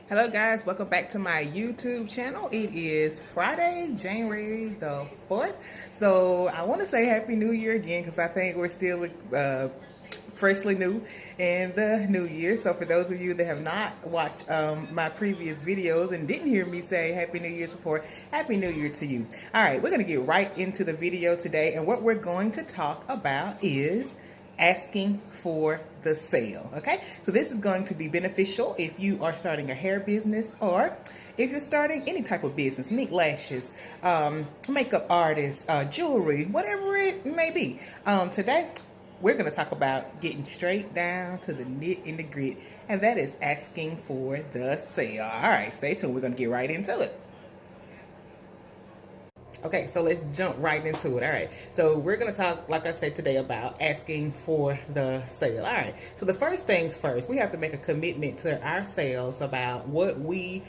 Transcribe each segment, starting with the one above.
Hello guys, welcome back to my YouTube channel. It is Friday, January the 4th. So I want to say Happy New Year again because I think we're still freshly new in the new year. So for those of you that have not watched my previous videos and didn't hear me say Happy New Year's before, Happy New Year to you. All right, we're going to get right into the video today, and what we're going to talk about is asking for the sale. Okay, so this is going to be beneficial if you are starting a hair business or if you're starting any type of business, mink lashes, makeup artists, jewelry, whatever it may be. Today we're going to talk about getting straight down to the nit and the grit, and that is asking for the sale. All right, stay tuned. We're going to get right into it. Okay, so let's jump right into it. All right, so we're going to talk, like I said today, about asking for the sale. All right, so the first things first, we have to make a commitment to ourselves about what we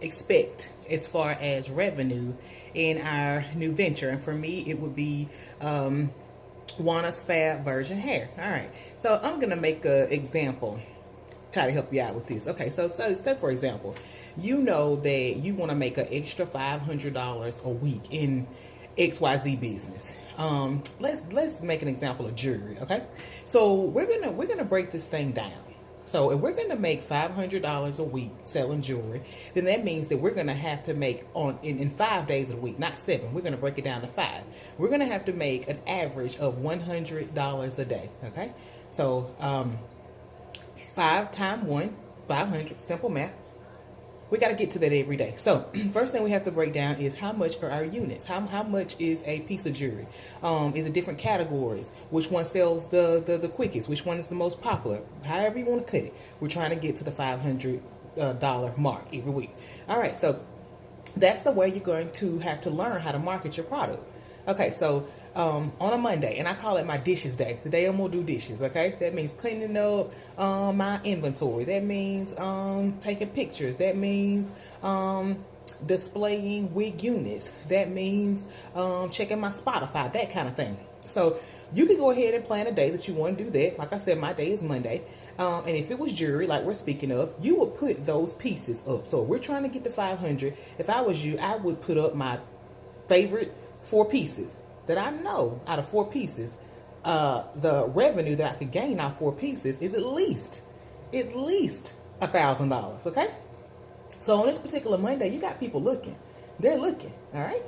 expect as far as revenue in our new venture. And for me, it would be Juana's Fab Virgin Hair. All right, so I'm going to make an example, try to help you out with this. Okay, so say for example, you know that you want to make an extra $500 a week in XYZ business. Let's make an example of jewelry. Okay, so we're gonna break this thing down. So if we're gonna make $500 a week selling jewelry, then that means that we're gonna have to make in 5 days of the week, not 7. We're gonna break it down to 5. We're gonna have to make an average of $100 a day. Okay, so 5 times 1, 500, simple math. We got to get to that every day. So first thing we have to break down is how much are our units? How much is a piece of jewelry? Is it different categories? Which one sells the quickest? Which one is the most popular? However you want to cut it. We're trying to get to the $500 mark every week. All right, so that's the way you're going to have to learn how to market your product. Okay, so on a Monday, and I call it my dishes day, the day I'm gonna do dishes. Okay, that means cleaning up my inventory. That means taking pictures. That means displaying wig units. That means checking my Spotify, that kind of thing. So you can go ahead and plan a day that you want to do that. Like I said, my day is Monday. And if it was jewelry, like we're speaking of, you would put those pieces up. So we're trying to get to 500. If I was you, I would put up my favorite 4 pieces that I know out of 4 pieces, the revenue that I could gain out of 4 pieces is at least $1,000. Okay, so on this particular Monday, you got people looking. They're looking. All right,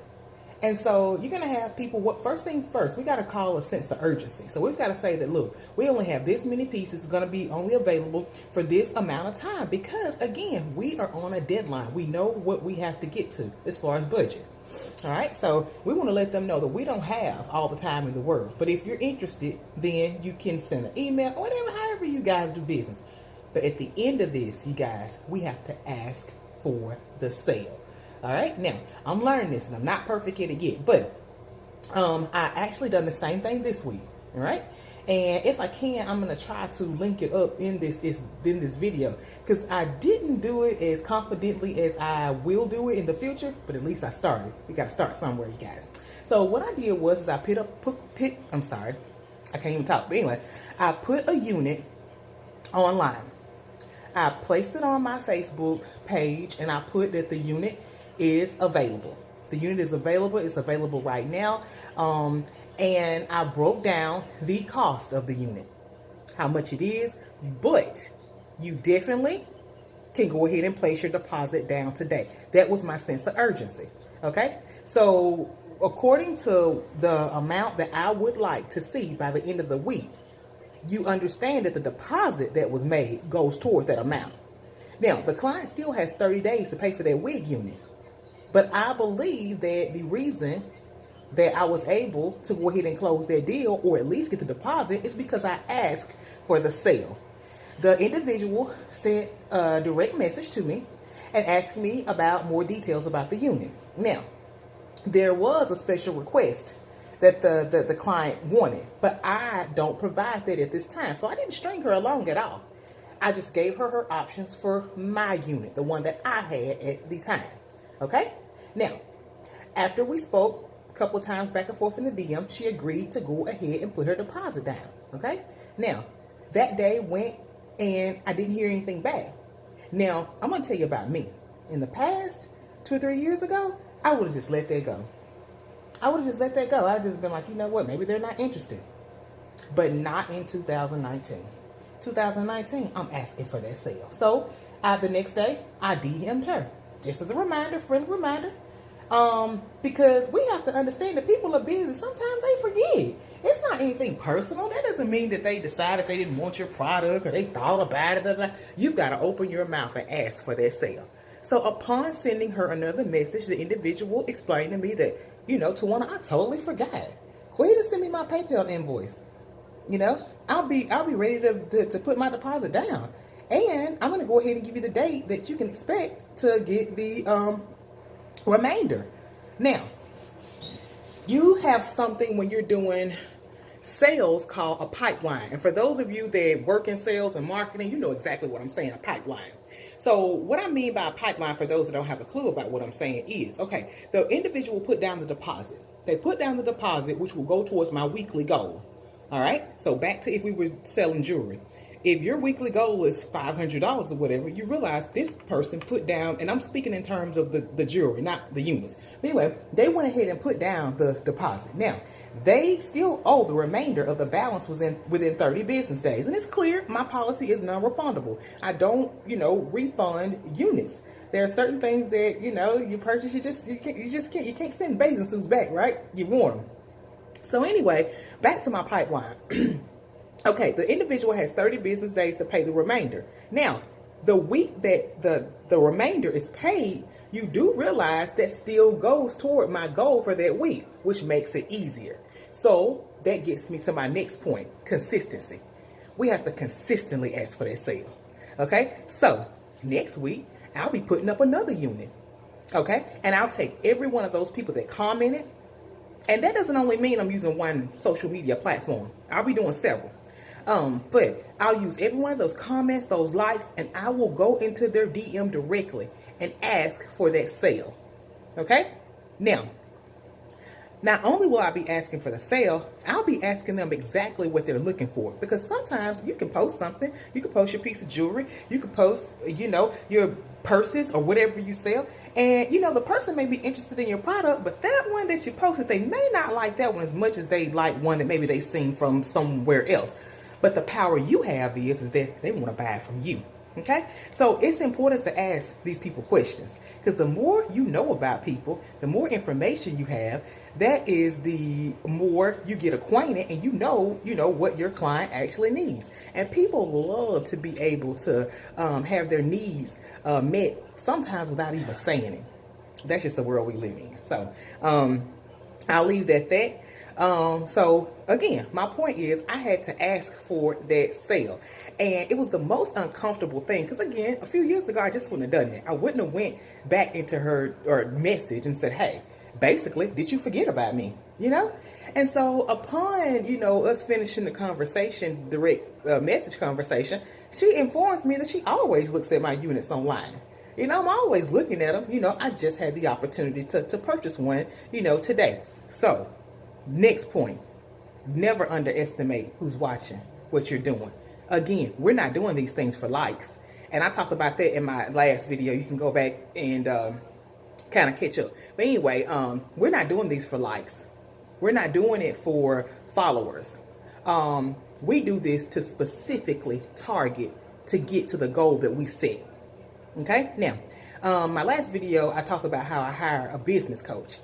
and so you're gonna have people. What first thing first, we got to call a sense of urgency. So we've got to say that, look, we only have this many pieces. It's gonna be only available for this amount of time because again, we are on a deadline. We know what we have to get to as far as budget. All right, so we want to let them know that we don't have all the time in the world. But if you're interested, then you can send an email or whatever, however you guys do business. But at the end of this, you guys, we have to ask for the sale. All right, now I'm learning this, and I'm not perfect at it yet, but I actually done the same thing this week. All right. And if I can, I'm going to try to link it up in this video because I didn't do it as confidently as I will do it in the future, but at least I started. We got to start somewhere, you guys. So what I did was I I'm sorry, I can't even talk. But anyway, I put a unit online. I placed it on my Facebook page and I put that the unit is available. The unit is available. It's available right now. And I broke down the cost of the unit, how much it is, but you definitely can go ahead and place your deposit down today. That was my sense of urgency, okay? So according to the amount that I would like to see by the end of the week, you understand that the deposit that was made goes toward that amount. Now, the client still has 30 days to pay for their wig unit, but I believe that the reason that I was able to go ahead and close that deal or at least get the deposit is because I asked for the sale. The individual sent a direct message to me and asked me about more details about the unit. Now, there was a special request that the client wanted, but I don't provide that at this time. So I didn't string her along at all. I just gave her her options for my unit, the one that I had at the time. Okay? Now, after we spoke, couple of times back and forth in the DM, she agreed to go ahead and put her deposit down. Okay, now that day went and I didn't hear anything back. Now, I'm going to tell you about me. In the past, 2 or 3 years ago, I would have just let that go. I would have just let that go. I'd have just been like, you know what, maybe they're not interested. But not in 2019. 2019, I'm asking for that sale. So the next day, I DM'd her. Just as a reminder, friendly reminder. Because we have to understand that people are busy. Sometimes they forget. It's not anything personal. That doesn't mean that they decided they didn't want your product or they thought about it. Blah, blah. You've got to open your mouth and ask for that sale. So upon sending her another message, the individual explained to me that, Tawana, I totally forgot. Go ahead and send me my PayPal invoice. I'll be ready to put my deposit down. And I'm going to go ahead and give you the date that you can expect to get the remainder. Now, you have something when you're doing sales called a pipeline. And for those of you that work in sales and marketing, you know exactly what I'm saying, a pipeline. So what I mean by a pipeline, for those that don't have a clue about what I'm saying, is, okay, the individual put down the deposit. They put down the deposit, which will go towards my weekly goal. All right. So back to if we were selling jewelry. If your weekly goal is $500 or whatever, you realize this person put down, and I'm speaking in terms of the jewelry, not the units. But anyway, they went ahead and put down the deposit. Now, they still owe the remainder of the balance within 30 business days. And it's clear my policy is non-refundable. I don't, refund units. There are certain things that, you purchase, you can't send bathing suits back, right? You want them. So anyway, back to my pipeline. Okay, the individual has 30 business days to pay the remainder. Now, the week that the remainder is paid, you do realize that still goes toward my goal for that week, which makes it easier. So that gets me to my next point, consistency. We have to consistently ask for that sale. Okay, so next week, I'll be putting up another unit. Okay, and I'll take every one of those people that commented. And that doesn't only mean I'm using one social media platform. I'll be doing several. But I'll use every one of those comments, those likes, and I will go into their DM directly and ask for that sale. Okay? Now, not only will I be asking for the sale, I'll be asking them exactly what they're looking for. Because sometimes you can post something. You can post your piece of jewelry. You can post, your purses or whatever you sell. And, the person may be interested in your product, but that one that you posted, they may not like that one as much as they like one that maybe they've seen from somewhere else. But the power you have is that they want to buy it from you. Okay? So it's important to ask these people questions, because the more you know about people, the more information you have, that is the more you get acquainted and you know what your client actually needs. And people love to be able to have their needs met, sometimes without even saying it. That's just the world we live in. So I'll leave that at that. So again, my point is I had to ask for that sale, and it was the most uncomfortable thing. Because again, a few years ago, I just wouldn't have done that. I wouldn't have went back into her or message and said, hey, basically, did you forget about me? And so upon, us finishing the conversation, direct message conversation, she informs me that she always looks at my units online. I'm always looking at them. I just had the opportunity to purchase one, today. So next point, never underestimate who's watching what you're doing. Again, we're not doing these things for likes. And I talked about that in my last video. You can go back and kind of catch up. But anyway, we're not doing these for likes. We're not doing it for followers. We do this to specifically target to get to the goal that we set. Okay? Now, my last video, I talked about how I hire a business coach.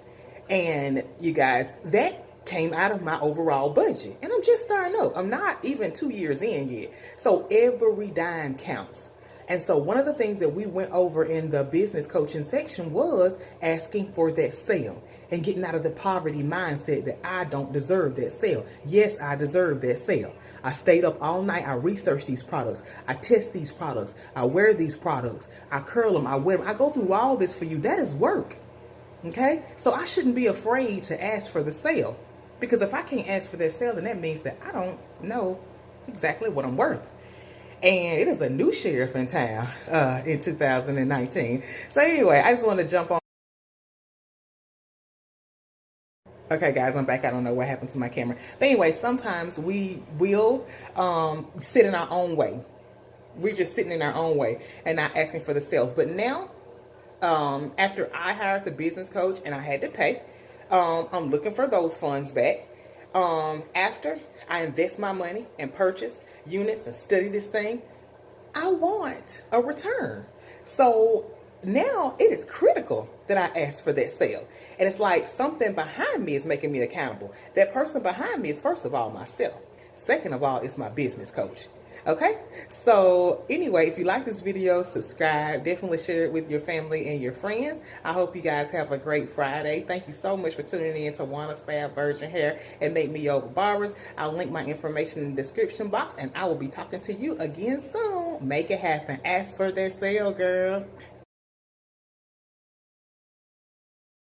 And you guys, that came out of my overall budget. And I'm just starting up. I'm not even 2 years in yet. So every dime counts. And so one of the things that we went over in the business coaching section was asking for that sale and getting out of the poverty mindset that I don't deserve that sale. Yes, I deserve that sale. I stayed up all night. I researched these products. I test these products. I wear these products. I curl them. I wear them. I go through all this for you. That is work. Okay? So I shouldn't be afraid to ask for the sale. Because if I can't ask for that sale, then that means that I don't know exactly what I'm worth. And it is a new sheriff in town in 2019. So anyway, I just want to jump on. Okay, guys, I'm back. I don't know what happened to my camera. But anyway, sometimes we will sit in our own way. we're just sitting in our own way and not asking for the sales. But now, after I hired the business coach and I had to pay, I'm looking for those funds back. After I invest my money and purchase units and study this thing, I want a return. So now it is critical that I ask for that sale. And it's like something behind me is making me accountable. That person behind me is, first of all, myself. Second of all, it's my business coach. Okay? So anyway, if you like this video, subscribe. Definitely share it with your family and your friends. I hope you guys have a great Friday. Thank you so much for tuning in to Wanna's Fab Virgin Hair and Make Me Over Barbers. I'll link my information in the description box, and I will be talking to you again soon. Make it happen. Ask for that sale, girl.